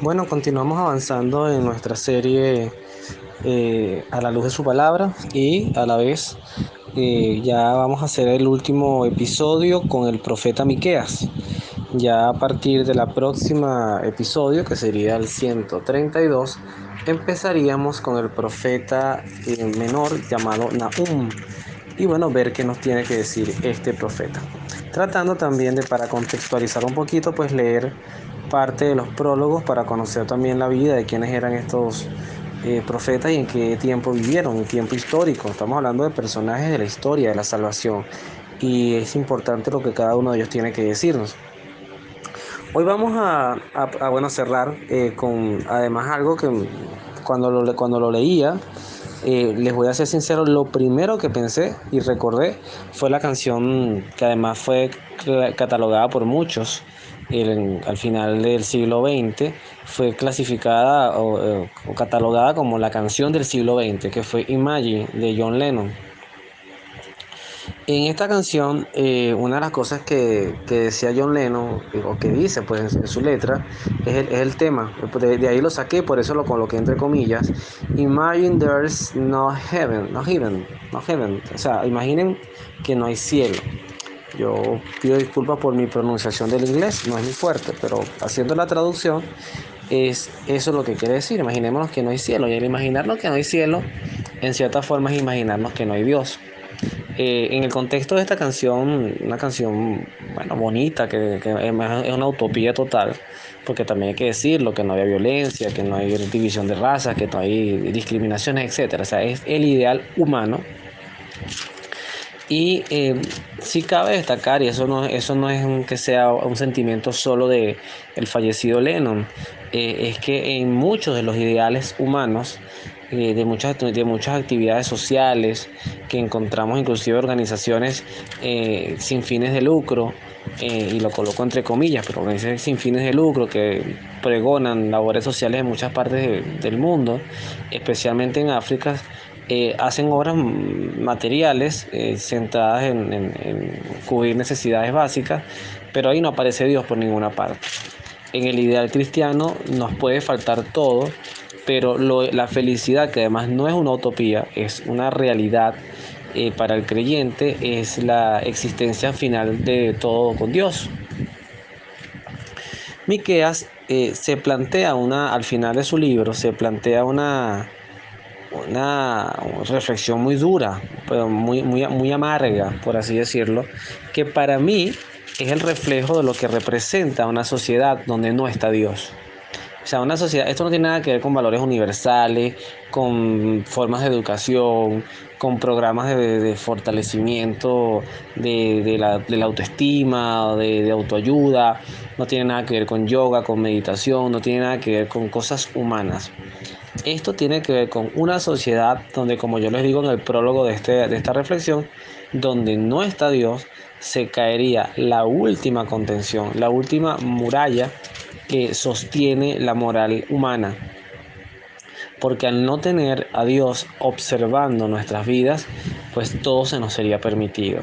Bueno, continuamos avanzando en nuestra serie a la luz de su palabra y a la vez ya vamos a hacer el último episodio con el profeta Miqueas. Ya a partir de la próxima episodio, que sería el 132, empezaríamos con el profeta menor llamado Nahum. Y bueno, ver qué nos tiene que decir este profeta. Tratando también de, para contextualizar un poquito, pues leer parte de los prólogos para conocer también la vida de quiénes eran estos profetas y en qué tiempo vivieron, en tiempo histórico. Estamos hablando de personajes de la historia, de la salvación. Y es importante lo que cada uno de ellos tiene que decirnos. Hoy vamos bueno, cerrar con además algo que cuando lo leía, les voy a ser sincero, lo primero que pensé y recordé fue la canción que además fue catalogada por muchos al final del siglo XX, fue clasificada o catalogada como la canción del siglo XX, que fue Imagine de John Lennon. En esta canción, una de las cosas que decía John Lennon, o que dice pues en su letra, es el tema. De ahí lo saqué, por eso lo coloqué entre comillas. Imagine there's no heaven, no heaven, no heaven. O sea, imaginen que no hay cielo. Yo pido disculpas por mi pronunciación del inglés, no es muy fuerte, pero haciendo la traducción, es eso lo que quiere decir. Imaginémonos que no hay cielo. Y al imaginarnos que no hay cielo, en cierta forma es imaginarnos que no hay Dios. En el contexto de esta canción, una canción, bueno, bonita, que es una utopía total, porque también hay que decirlo, que no había violencia, que no hay división de razas, que no hay discriminaciones, etcétera. O sea, es el ideal humano. Y sí cabe destacar, y eso no es que sea un sentimiento solo de el fallecido Lennon, es que en muchos de los ideales humanos, de muchas actividades sociales que encontramos, inclusive organizaciones sin fines de lucro, y lo coloco entre comillas, pero organizaciones sin fines de lucro que pregonan labores sociales en muchas partes del mundo, especialmente en África, hacen obras materiales centradas en cubrir necesidades básicas, pero ahí no aparece Dios por ninguna parte. En el ideal cristiano nos puede faltar todo, pero la felicidad, que además no es una utopía, es una realidad para el creyente, es la existencia final de todo con Dios. Miqueas se plantea al final de su libro, se plantea una reflexión muy dura, pero muy amarga, por así decirlo, que para mí es el reflejo de lo que representa una sociedad donde no está Dios. O sea, una sociedad, esto no tiene nada que ver con valores universales, con formas de educación, con programas de fortalecimiento de la autoestima, de autoayuda, no tiene nada que ver con yoga, con meditación, no tiene nada que ver con cosas humanas. Esto tiene que ver con una sociedad donde, como yo les digo en el prólogo de esta reflexión, donde no está Dios, se caería la última contención, la última muralla que sostiene la moral humana. Porque al no tener a Dios observando nuestras vidas, pues todo se nos sería permitido.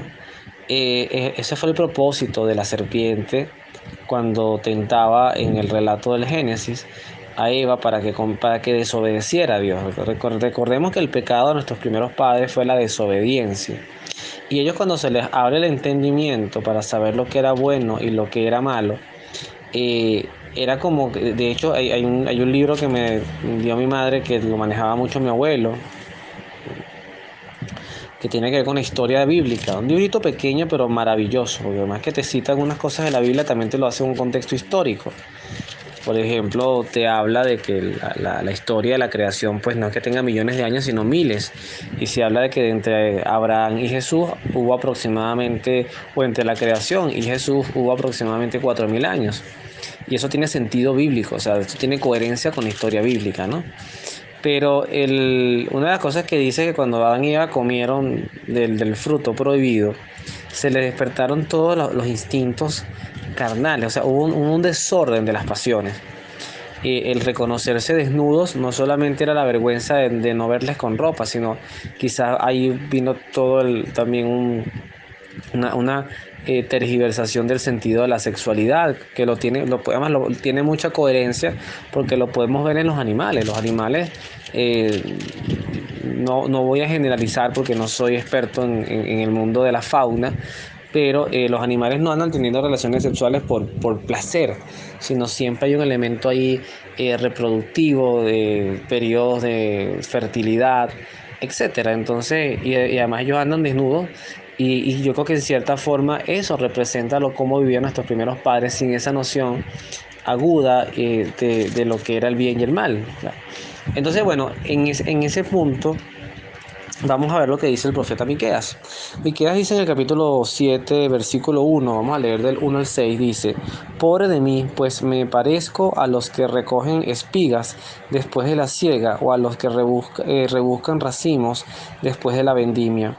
Ese fue el propósito de la serpiente cuando tentaba en el relato del Génesis a Eva para que desobedeciera a Dios. Recordemos que el pecado de nuestros primeros padres fue la desobediencia. Y ellos, cuando se les abre el entendimiento para saber lo que era bueno y lo que era malo, era como, de hecho hay un libro que me dio mi madre, que lo manejaba mucho mi abuelo, que tiene que ver con la historia bíblica. Un librito pequeño pero maravilloso, porque además que te cita algunas cosas de la Biblia, también te lo hace en un contexto histórico. Por ejemplo, te habla de que la historia de la creación pues no es que tenga millones de años, sino miles. Y se habla de que entre Abraham y Jesús hubo aproximadamente, o entre la creación y Jesús hubo aproximadamente 4000 años. Y eso tiene sentido bíblico, o sea, esto tiene coherencia con la historia bíblica, ¿no? Pero una de las cosas que dice es que cuando Adán y Eva comieron del fruto prohibido, se les despertaron todos los instintos carnales, o sea, hubo un desorden de las pasiones. El reconocerse desnudos no solamente era la vergüenza de no verles con ropa, sino quizás ahí vino también una tergiversación del sentido de la sexualidad, que además tiene mucha coherencia porque lo podemos ver en los animales. Los animales, no voy a generalizar porque no soy experto en el mundo de la fauna, pero los animales no andan teniendo relaciones sexuales por placer, sino siempre hay un elemento ahí reproductivo, de periodos de fertilidad, etcétera. Entonces, y además ellos andan desnudos. Y yo creo que en cierta forma eso representa cómo vivían nuestros primeros padres sin esa noción aguda de lo que era el bien y el mal. Entonces, bueno, en ese punto vamos a ver lo que dice el profeta Miqueas. Miqueas dice en el capítulo 7, versículo 1, vamos a leer del 1 al 6, dice: Pobre de mí, pues me parezco a los que recogen espigas después de la siega, o a los que rebuscan racimos después de la vendimia.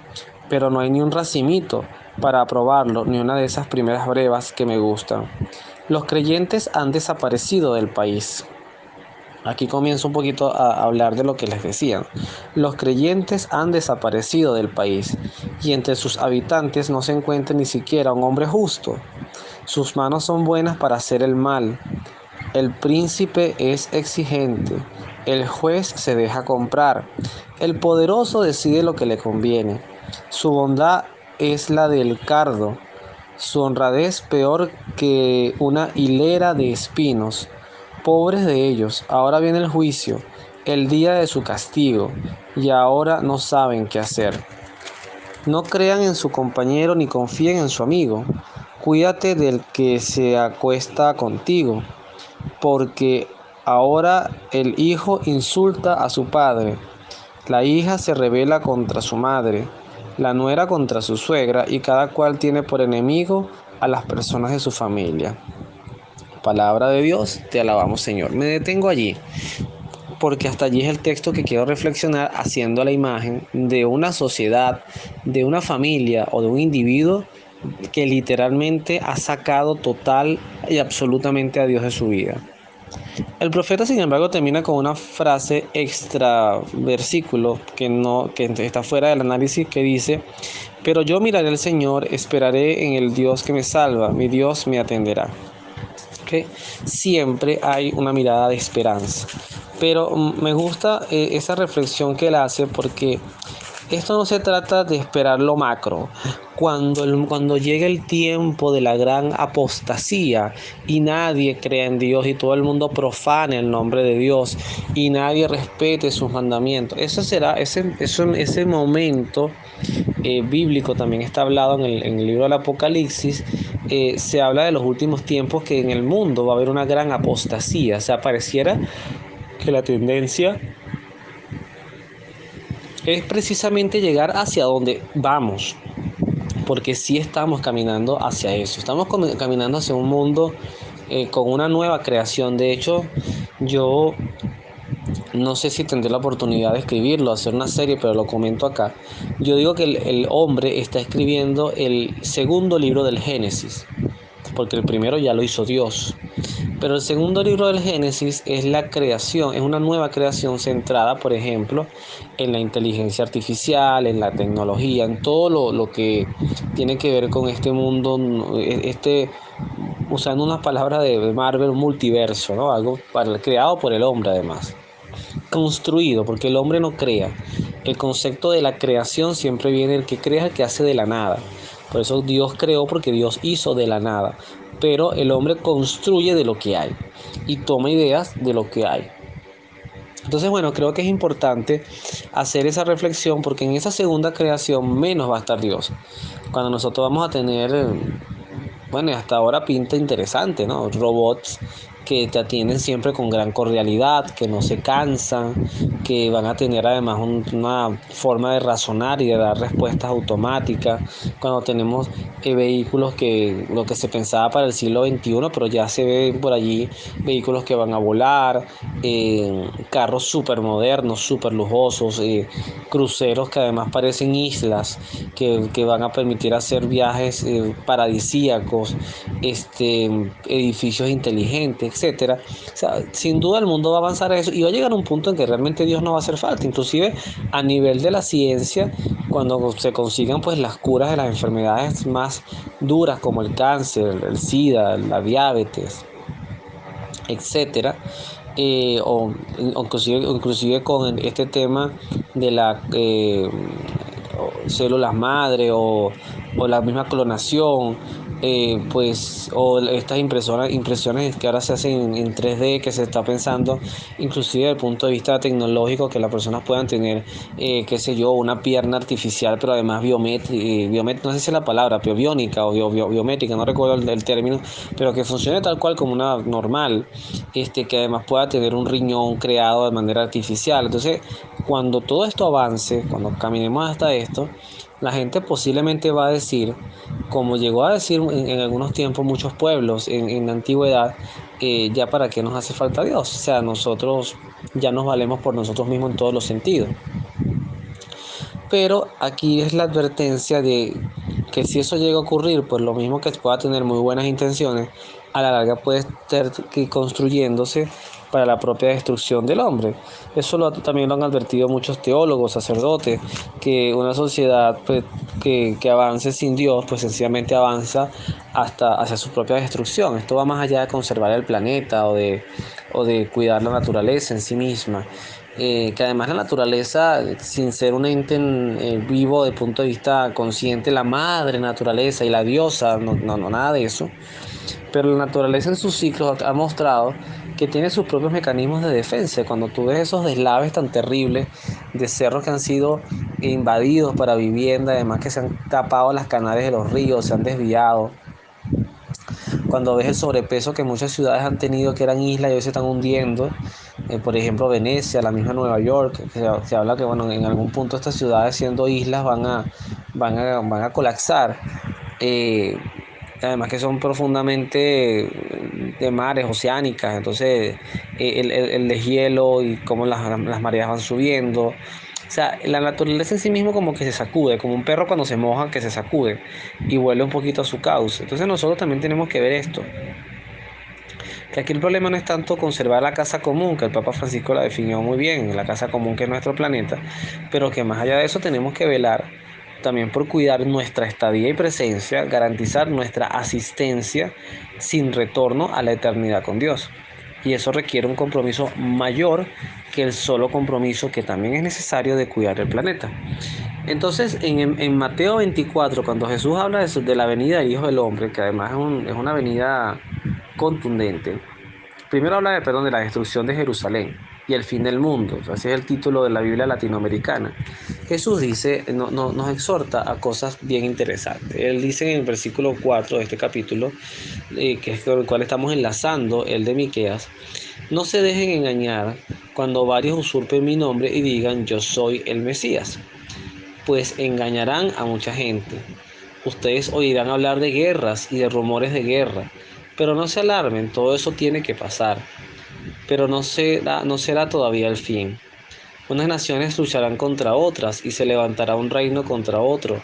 Pero no hay ni un racimito para probarlo, ni una de esas primeras brevas que me gustan. Los creyentes han desaparecido del país. Aquí comienzo un poquito a hablar de lo que les decía. Los creyentes han desaparecido del país y entre sus habitantes no se encuentra ni siquiera un hombre justo. Sus manos son buenas para hacer el mal. El príncipe es exigente. El juez se deja comprar. El poderoso decide lo que le conviene. Su bondad es la del cardo. Su honradez peor que una hilera de espinos. Pobres de ellos, ahora viene el juicio, el día de su castigo, y ahora no saben qué hacer. No crean en su compañero ni confíen en su amigo. Cuídate del que se acuesta contigo, porque ahora el hijo insulta a su padre, la hija se rebela contra su madre, la nuera contra su suegra, y cada cual tiene por enemigo a las personas de su familia. Palabra de Dios, te alabamos, Señor. Me detengo allí porque hasta allí es el texto que quiero reflexionar, haciendo la imagen de una sociedad, de una familia o de un individuo que literalmente ha sacado total y absolutamente a Dios de su vida. El profeta, sin embargo, termina con una frase extra versículo que está fuera del análisis, que dice: pero yo miraré al Señor, esperaré en el Dios que me salva, mi Dios me atenderá. ¿Okay? Siempre hay una mirada de esperanza. Pero me gusta esa reflexión que él hace, porque esto no se trata de esperar lo macro. Cuando llegue el tiempo de la gran apostasía y nadie crea en Dios y todo el mundo profane el nombre de Dios y nadie respete sus mandamientos, ese momento bíblico también está hablado en el libro del Apocalipsis. Se habla de los últimos tiempos, que en el mundo va a haber una gran apostasía. O sea, pareciera que la tendencia es precisamente llegar hacia donde vamos, porque sí estamos caminando hacia eso. Estamos caminando hacia un mundo con una nueva creación. De hecho, yo no sé si tendré la oportunidad de escribirlo, hacer una serie, pero lo comento acá. Yo digo que el hombre está escribiendo el segundo libro del Génesis, porque el primero ya lo hizo Dios. Pero el segundo libro del Génesis es la creación, es una nueva creación centrada, por ejemplo, en la inteligencia artificial, en la tecnología, en todo lo que tiene que ver con este mundo, usando unas palabras de Marvel, un multiverso, ¿no? Algo creado por el hombre, además. Construido, porque el hombre no crea. El concepto de la creación siempre viene: el que crea es el que hace de la nada. Por eso Dios creó, porque Dios hizo de la nada. Pero el hombre construye de lo que hay y toma ideas de lo que hay. Entonces, bueno, creo que es importante hacer esa reflexión, porque en esa segunda creación menos va a estar Dios. Cuando nosotros vamos a tener, bueno, hasta ahora pinta interesante, ¿no? Robots que te atienden siempre con gran cordialidad, que no se cansan, que van a tener además una forma de razonar y de dar respuestas automáticas. Cuando tenemos vehículos que lo que se pensaba para el siglo XXI, pero ya se ven por allí vehículos que van a volar, carros súper modernos, súper lujosos, cruceros que además parecen islas, que van a permitir hacer viajes paradisíacos, edificios inteligentes. etcétera. O sea, sin duda el mundo va a avanzar a eso y va a llegar a un punto en que realmente Dios no va a hacer falta. Inclusive a nivel de la ciencia, cuando se consigan pues las curas de las enfermedades más duras como el cáncer, el SIDA, la diabetes, etcétera, inclusive con este tema de la células madre o la misma clonación, pues, o estas impresiones que ahora se hacen en 3D, que se está pensando inclusive desde el punto de vista tecnológico, que las personas puedan tener, qué sé yo, una pierna artificial, pero además biométrica, no sé si es la palabra, pero biónica o biométrica, no recuerdo el término, pero que funcione tal cual como una normal, que además pueda tener un riñón creado de manera artificial. Entonces, cuando todo esto avance, cuando caminemos hasta esto, la gente posiblemente va a decir, como llegó a decir en algunos tiempos muchos pueblos en la antigüedad, ya para qué nos hace falta Dios. O sea, nosotros ya nos valemos por nosotros mismos en todos los sentidos. Pero aquí es la advertencia de que si eso llega a ocurrir, pues lo mismo que pueda tener muy buenas intenciones, a la larga puede estar construyéndose para la propia destrucción del hombre. Eso también lo han advertido muchos teólogos, sacerdotes, que una sociedad pues, que avance sin Dios, pues sencillamente avanza hasta hacia su propia destrucción. Esto va más allá de conservar el planeta o de cuidar la naturaleza en sí misma. Que además la naturaleza, sin ser un ente vivo de punto de vista consciente, la madre naturaleza y la diosa, no, nada de eso, pero la naturaleza en sus ciclos ha mostrado que tiene sus propios mecanismos de defensa. Cuando tú ves esos deslaves tan terribles de cerros que han sido invadidos para vivienda, además que se han tapado las canales de los ríos, se han desviado, cuando ves el sobrepeso que muchas ciudades han tenido, que eran islas y hoy se están hundiendo, por ejemplo Venecia, la misma Nueva York, se habla que bueno, en algún punto estas ciudades siendo islas van a colapsar, además que son profundamente de mares, oceánicas, entonces el deshielo y cómo las mareas van subiendo. O sea, la naturaleza en sí mismo como que se sacude, como un perro cuando se moja que se sacude y vuelve un poquito a su cauce. Entonces nosotros también tenemos que ver esto, que aquí el problema no es tanto conservar la casa común, que el Papa Francisco la definió muy bien, la casa común que es nuestro planeta, pero que más allá de eso tenemos que velar también por cuidar nuestra estadía y presencia, garantizar nuestra asistencia sin retorno a la eternidad con Dios. Y eso requiere un compromiso mayor que el solo compromiso que también es necesario de cuidar el planeta. Entonces, en Mateo 24, cuando Jesús habla de la venida del Hijo del Hombre, que además es una venida contundente, primero habla de la destrucción de Jerusalén y el fin del mundo. Ese es el título de la Biblia latinoamericana. Jesús dice, nos exhorta a cosas bien interesantes. Él dice en el versículo 4 de este capítulo, que es con el cual estamos enlazando el de Miqueas: no se dejen engañar cuando varios usurpen mi nombre y digan yo soy el Mesías, pues engañarán a mucha gente. Ustedes oirán hablar de guerras y de rumores de guerra, pero no se alarmen, todo eso tiene que pasar, pero no será todavía el fin. Unas naciones lucharán contra otras y se levantará un reino contra otro.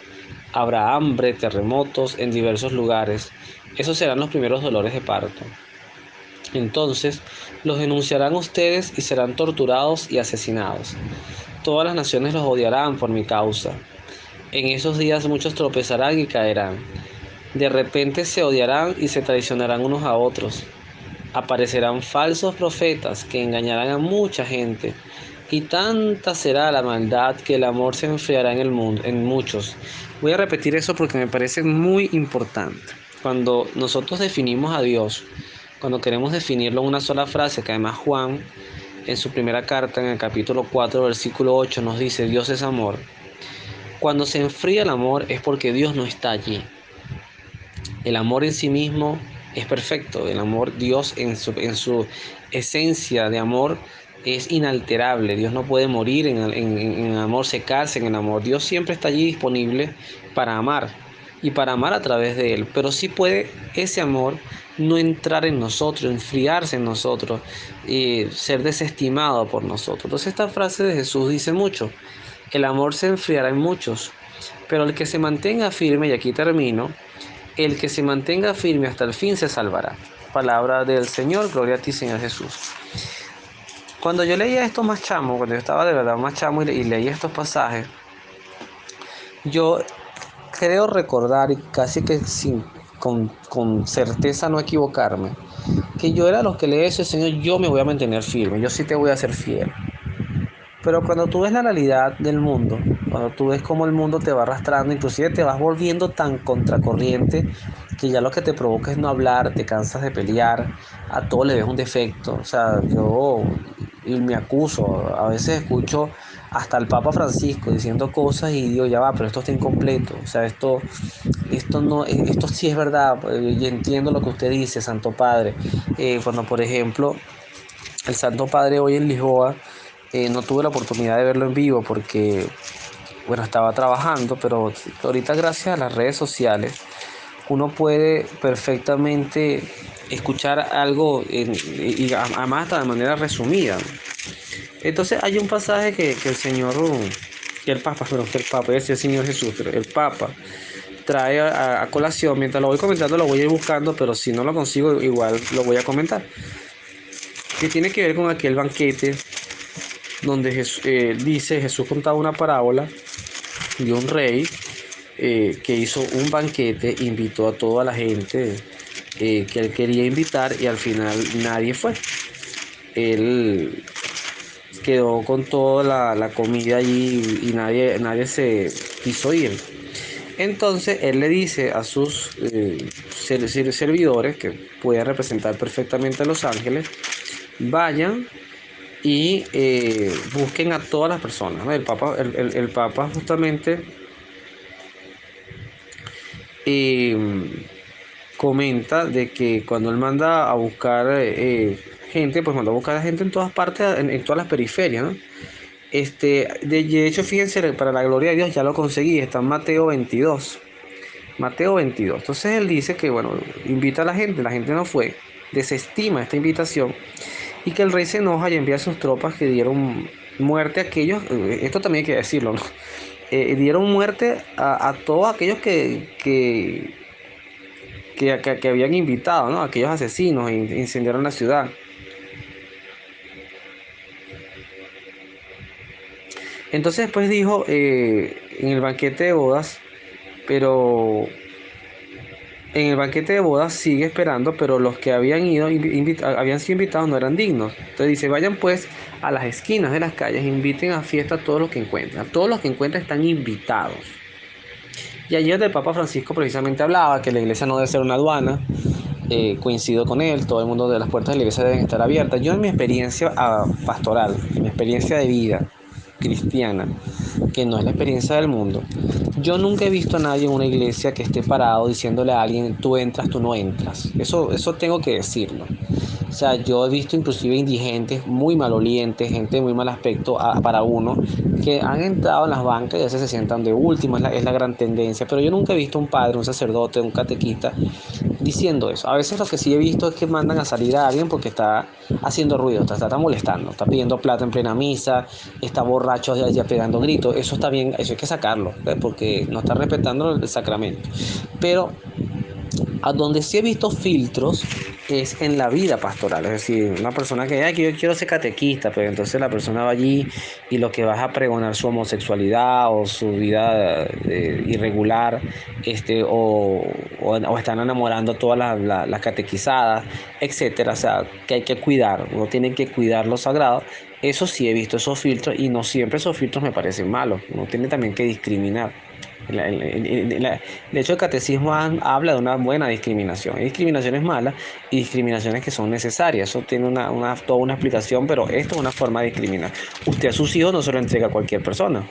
Habrá hambre, terremotos en diversos lugares. Esos serán los primeros dolores de parto. Entonces los denunciarán ustedes y serán torturados y asesinados. Todas las naciones los odiarán por mi causa. En esos días muchos tropezarán y caerán. De repente se odiarán y se traicionarán unos a otros. Aparecerán falsos profetas que engañarán a mucha gente. Y tanta será la maldad que el amor se enfriará en el mundo, en muchos. Voy a repetir eso porque me parece muy importante. Cuando nosotros definimos a Dios, cuando queremos definirlo en una sola frase, que además Juan en su primera carta, en el capítulo 4, versículo 8, nos dice: Dios es amor. Cuando se enfría el amor es porque Dios no está allí. El amor en sí mismo es perfecto. El amor, Dios en su esencia de amor es inalterable. Dios no puede morir en amor, secarse en el amor. Dios siempre está allí disponible para amar y para amar a través de Él. Pero sí puede ese amor no entrar en nosotros, enfriarse en nosotros, ser desestimado por nosotros. Entonces esta frase de Jesús dice mucho. El amor se enfriará en muchos, pero el que se mantenga firme, y aquí termino, el que se mantenga firme hasta el fin se salvará. Palabra del Señor, gloria a ti, Señor Jesús. Cuando yo leía esto más chamo, cuando yo estaba de verdad más chamo y leía estos pasajes, yo creo recordar, y casi que con certeza no equivocarme, que yo era los que le decía, Señor, yo me voy a mantener firme, yo sí te voy a ser fiel. Pero cuando tú ves la realidad del mundo, cuando tú ves cómo el mundo te va arrastrando, inclusive te vas volviendo tan contracorriente que ya lo que te provoca es no hablar, te cansas de pelear, a todo le ves un defecto. O sea, yo y me acuso, a veces escucho hasta el Papa Francisco diciendo cosas y digo, ya va, pero esto está incompleto. O sea, esto no, esto sí es verdad. Y entiendo lo que usted dice, Santo Padre. Cuando, por ejemplo, el Santo Padre hoy en Lisboa, no tuve la oportunidad de verlo en vivo porque, bueno, estaba trabajando, pero ahorita gracias a las redes sociales uno puede perfectamente escuchar algo y además hasta de manera resumida. Entonces hay un pasaje que el Señor, que el Papa, pero que el Papa, es el Señor Jesús, pero el Papa trae a colación. Mientras lo voy comentando lo voy a ir buscando, pero si no lo consigo igual lo voy a comentar. Que tiene que ver con aquel banquete donde Jesús contaba una parábola de un rey que hizo un banquete, invitó a toda la gente que él quería invitar y al final nadie fue. Él quedó con toda la comida allí y nadie se quiso ir. Entonces él le dice a sus servidores, que pueden representar perfectamente a los ángeles, vayan y busquen a todas las personas, ¿no? El Papa justamente eh, comenta de que cuando él manda a buscar gente, pues manda a buscar a gente en todas partes, en todas las periferias, ¿no? De hecho, fíjense, para la gloria de Dios ya lo conseguí, está en Mateo 22. Mateo 22. Entonces él dice que, bueno, invita a la gente no fue, desestima esta invitación y que el rey se enoja y envía a sus tropas que dieron muerte a aquellos, esto también hay que decirlo, ¿no? Dieron muerte a todos aquellos que habían invitado, ¿no? Aquellos asesinos incendiaron la ciudad. Entonces después dijo en el banquete de bodas, pero en el banquete de bodas sigue esperando, pero los que habían ido, habían sido invitados no eran dignos. Entonces dice, vayan pues a las esquinas de las calles, inviten a fiesta a todos los que encuentran. Todos los que encuentran están invitados. Y ayer el Papa Francisco precisamente hablaba que la iglesia no debe ser una aduana. Coincido con él, todo el mundo de las puertas de la iglesia deben estar abiertas. Yo en mi experiencia pastoral, en mi experiencia de vida cristiana, que no es la experiencia del mundo, yo nunca he visto a nadie en una iglesia que esté parado diciéndole a alguien, tú entras, tú no entras. Eso tengo que decirlo. O sea, yo he visto inclusive indigentes muy malolientes, gente de muy mal aspecto para uno, que han entrado en las bancas y a veces se sientan de último, es la gran tendencia. Pero yo nunca he visto un padre, un sacerdote, un catequista diciendo eso. A veces lo que sí he visto es que mandan a salir a alguien porque está haciendo ruido, está molestando, está pidiendo plata en plena misa, está borracho ya pegando gritos. Eso está bien, eso hay que sacarlo, porque no está respetando el sacramento. Pero a donde sí he visto filtros es en la vida pastoral, es decir, una persona que yo quiero ser catequista, pero entonces la persona va allí y lo que vas a pregonar su homosexualidad o su vida irregular, o están enamorando a todas las catequizadas, etcétera. O sea, que hay que cuidar, uno tiene que cuidar lo sagrado. Eso sí he visto esos filtros y no siempre esos filtros me parecen malos, uno tiene también que discriminar. De hecho, el catecismo habla de una buena discriminación. Hay discriminaciones malas y discriminaciones que son necesarias. Eso tiene toda una explicación, pero esto es una forma de discriminar. Usted a sus hijos no se lo entrega a cualquier persona.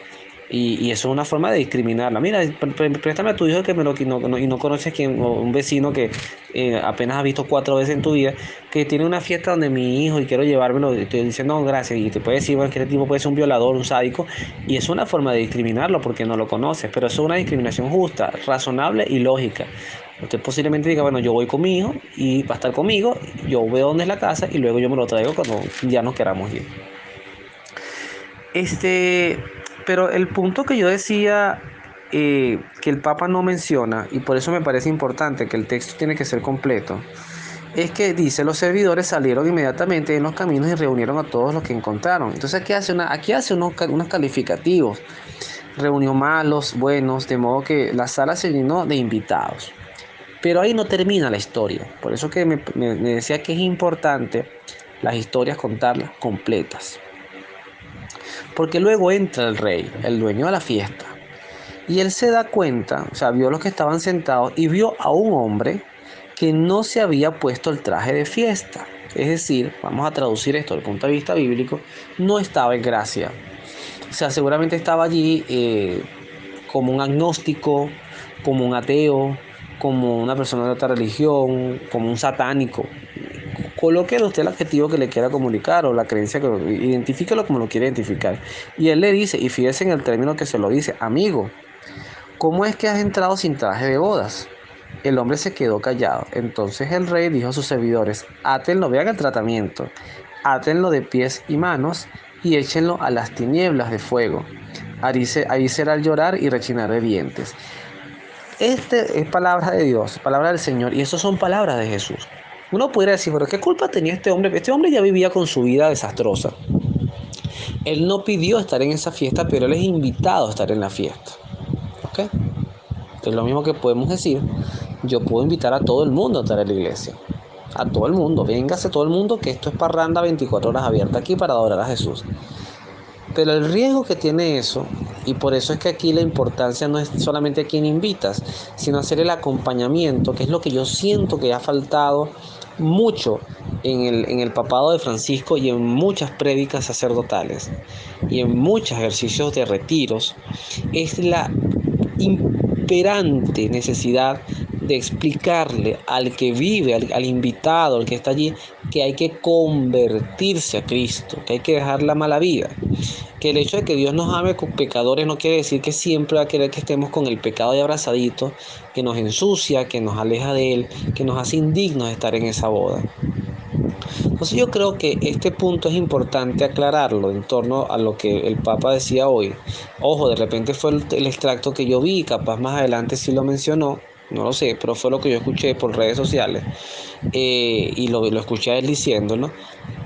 Y eso es una forma de discriminarla. Mira, préstame a tu hijo que y no conoces o un vecino que apenas has visto 4 veces en tu vida, que tiene una fiesta donde mi hijo y quiero llevármelo, y te dice no, gracias, y te puede decir, bueno, que este tipo puede ser un violador, un sádico, y es una forma de discriminarlo porque no lo conoces, pero eso es una discriminación justa, razonable y lógica. Usted posiblemente diga, bueno, yo voy con mi hijo y va a estar conmigo, yo veo dónde es la casa y luego yo me lo traigo cuando ya nos queramos ir. Este, pero el punto que yo decía que el Papa no menciona, y por eso me parece importante que el texto tiene que ser completo, es que dice, los servidores salieron inmediatamente en los caminos y reunieron a todos los que encontraron. Entonces aquí hace unos calificativos. Reunió malos, buenos, de modo que la sala se llenó de invitados. Pero ahí no termina la historia. Por eso que me decía que es importante las historias contarlas completas. Porque luego entra el rey, el dueño de la fiesta. Y él se da cuenta, o sea, vio los que estaban sentados y vio a un hombre que no se había puesto el traje de fiesta. Es decir, vamos a traducir esto desde el punto de vista bíblico, no estaba en gracia. O sea, seguramente estaba allí como un agnóstico, como un ateo, como una persona de otra religión, como un satánico. Coloque usted el adjetivo que le quiera comunicar o la creencia que identifíquelo como lo quiere identificar. Y él le dice, y fíjese en el término que se lo dice, amigo, ¿cómo es que has entrado sin traje de bodas? El hombre se quedó callado. Entonces el rey dijo a sus servidores, átenlo, vean el tratamiento, átenlo de pies y manos y échenlo a las tinieblas de fuego. Ahí será el llorar y rechinar de dientes. Este es palabra de Dios, palabra del Señor, y eso son palabras de Jesús. Uno podría decir, pero ¿qué culpa tenía este hombre? Este hombre ya vivía con su vida desastrosa. Él no pidió estar en esa fiesta, pero él es invitado a estar en la fiesta. ¿Ok? Es lo mismo que podemos decir, yo puedo invitar a todo el mundo a estar en la iglesia. A todo el mundo, véngase todo el mundo, que esto es parranda 24 horas abierta aquí para adorar a Jesús. Pero el riesgo que tiene eso, y por eso es que aquí la importancia no es solamente a quien invitas, sino hacer el acompañamiento, que es lo que yo siento que ha faltado mucho en el papado de Francisco y en muchas prédicas sacerdotales y en muchos ejercicios de retiros, es la imperante necesidad de explicarle al que vive, al invitado, al que está allí, que hay que convertirse a Cristo, que hay que dejar la mala vida. Que el hecho de que Dios nos ame con pecadores no quiere decir que siempre va a querer que estemos con el pecado y abrazadito, que nos ensucia, que nos aleja de Él, que nos hace indignos de estar en esa boda. Entonces yo creo que este punto es importante aclararlo en torno a lo que el Papa decía hoy. Ojo, de repente fue el extracto que yo vi, capaz más adelante sí lo mencionó, no lo sé, pero fue lo que yo escuché por redes sociales y lo escuché a él diciéndolo.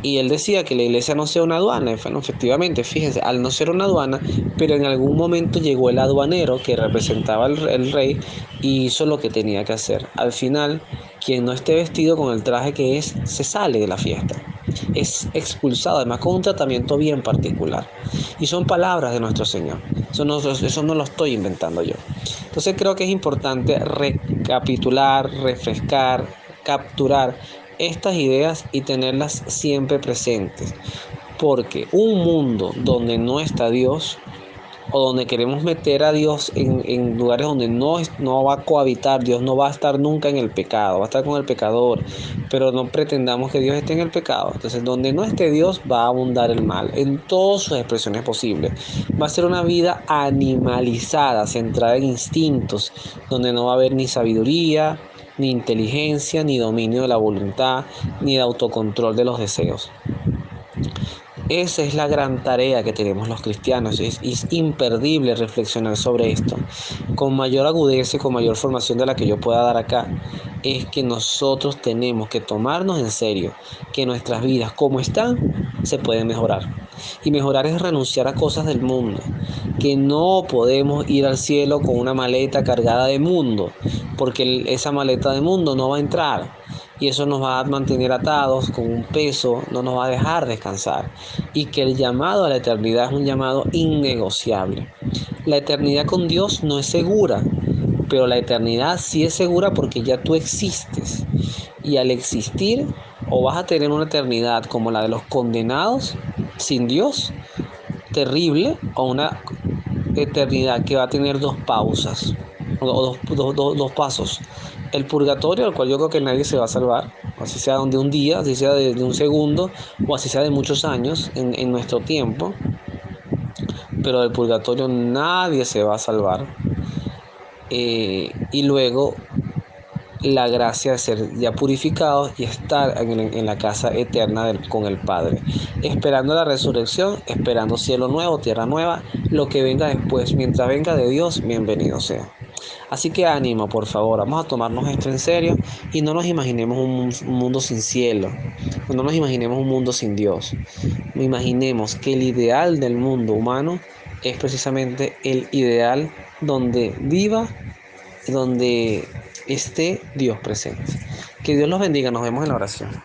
Y él decía que la iglesia no sea una aduana. Y bueno, efectivamente, fíjense, al no ser una aduana, pero en algún momento llegó el aduanero que representaba el rey y hizo lo que tenía que hacer. Al final, quien no esté vestido con el traje que es, se sale de la fiesta. Es expulsado, además con un tratamiento bien particular. Y son palabras de nuestro Señor. Eso no lo estoy inventando yo. Entonces creo que es importante recapitular, refrescar, capturar estas ideas y tenerlas siempre presentes. Porque un mundo donde no está Dios, o donde queremos meter a Dios en lugares donde no va a cohabitar, Dios no va a estar nunca en el pecado, va a estar con el pecador, pero no pretendamos que Dios esté en el pecado. Entonces, donde no esté Dios, va a abundar el mal, en todas sus expresiones posibles. Va a ser una vida animalizada, centrada en instintos, donde no va a haber ni sabiduría, ni inteligencia, ni dominio de la voluntad, ni de autocontrol de los deseos. Esa es la gran tarea que tenemos los cristianos. Es imperdible reflexionar sobre esto. Con mayor agudeza y con mayor formación de la que yo pueda dar acá, es que nosotros tenemos que tomarnos en serio que nuestras vidas como están se pueden mejorar. Y mejorar es renunciar a cosas del mundo. Que no podemos ir al cielo con una maleta cargada de mundo, porque esa maleta de mundo no va a entrar. Y eso nos va a mantener atados con un peso, no nos va a dejar descansar. Y que el llamado a la eternidad es un llamado innegociable. La eternidad con Dios no es segura, pero la eternidad sí es segura porque ya tú existes. Y al existir, o vas a tener una eternidad como la de los condenados, sin Dios, terrible, o una eternidad que va a tener dos pausas, o dos pasos. El purgatorio, al cual yo creo que nadie se va a salvar, así sea de un día, así sea de un segundo, o así sea de muchos años en nuestro tiempo, pero del purgatorio nadie se va a salvar. Y luego la gracia de ser ya purificados y estar en la casa eterna con el Padre, esperando la resurrección, esperando cielo nuevo, tierra nueva, lo que venga después. Mientras venga de Dios, bienvenido sea. Así que ánimo, por favor, vamos a tomarnos esto en serio y no nos imaginemos un mundo sin cielo, no nos imaginemos un mundo sin Dios. Imaginemos que el ideal del mundo humano es precisamente el ideal donde viva, donde esté Dios presente. Que Dios los bendiga, nos vemos en la oración.